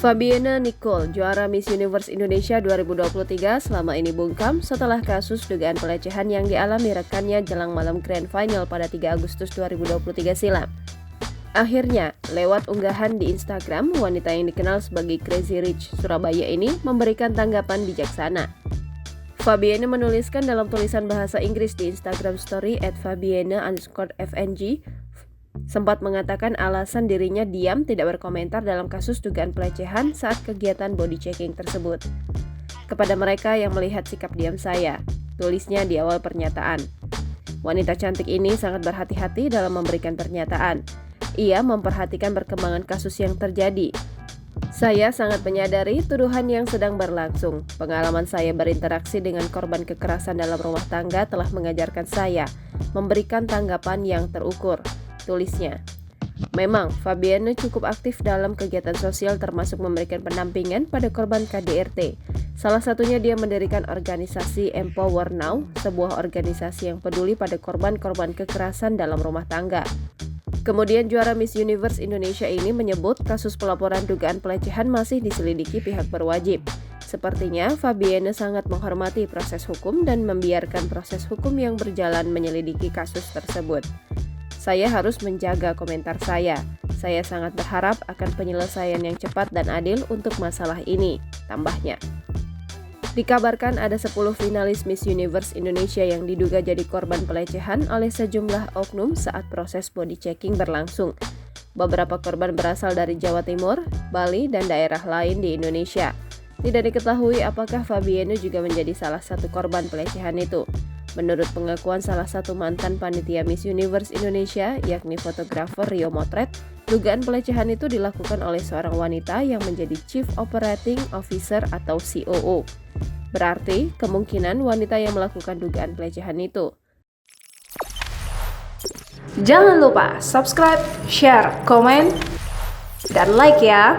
Fabienne Nicole, juara Miss Universe Indonesia 2023, selama ini bungkam setelah kasus dugaan pelecehan yang dialami rekannya jelang malam Grand Final pada 3 Agustus 2023 silam. Akhirnya, lewat unggahan di Instagram, wanita yang dikenal sebagai Crazy Rich Surabaya ini memberikan tanggapan bijaksana. Fabienne menuliskan dalam tulisan bahasa Inggris di Instagram Story @fabienne_fng, sempat mengatakan alasan dirinya diam tidak berkomentar dalam kasus dugaan pelecehan saat kegiatan body checking tersebut. Kepada mereka yang melihat sikap diam saya, tulisnya di awal pernyataan. Wanita cantik ini sangat berhati-hati dalam memberikan pernyataan. Ia memperhatikan perkembangan kasus yang terjadi. Saya sangat menyadari tuduhan yang sedang berlangsung. Pengalaman saya berinteraksi dengan korban kekerasan dalam rumah tangga telah mengajarkan saya memberikan tanggapan yang terukur, tulisnya. Memang, Fabienne cukup aktif dalam kegiatan sosial termasuk memberikan pendampingan pada korban KDRT. Salah satunya dia mendirikan organisasi Empower Now, sebuah organisasi yang peduli pada korban-korban kekerasan dalam rumah tangga. Kemudian juara Miss Universe Indonesia ini menyebut kasus pelaporan dugaan pelecehan masih diselidiki pihak berwajib. Sepertinya Fabienne sangat menghormati proses hukum dan membiarkan proses hukum yang berjalan menyelidiki kasus tersebut. Saya harus menjaga komentar saya. Saya sangat berharap akan penyelesaian yang cepat dan adil untuk masalah ini, tambahnya. Dikabarkan ada 10 finalis Miss Universe Indonesia yang diduga jadi korban pelecehan oleh sejumlah oknum saat proses body checking berlangsung. Beberapa korban berasal dari Jawa Timur, Bali, dan daerah lain di Indonesia. Tidak diketahui apakah Fabienne juga menjadi salah satu korban pelecehan itu. Menurut pengakuan salah satu mantan panitia Miss Universe Indonesia, yakni fotografer Rio Motret, dugaan pelecehan itu dilakukan oleh seorang wanita yang menjadi Chief Operating Officer atau COO. Berarti, kemungkinan wanita yang melakukan dugaan pelecehan itu. Jangan lupa subscribe, share, komen, dan like ya!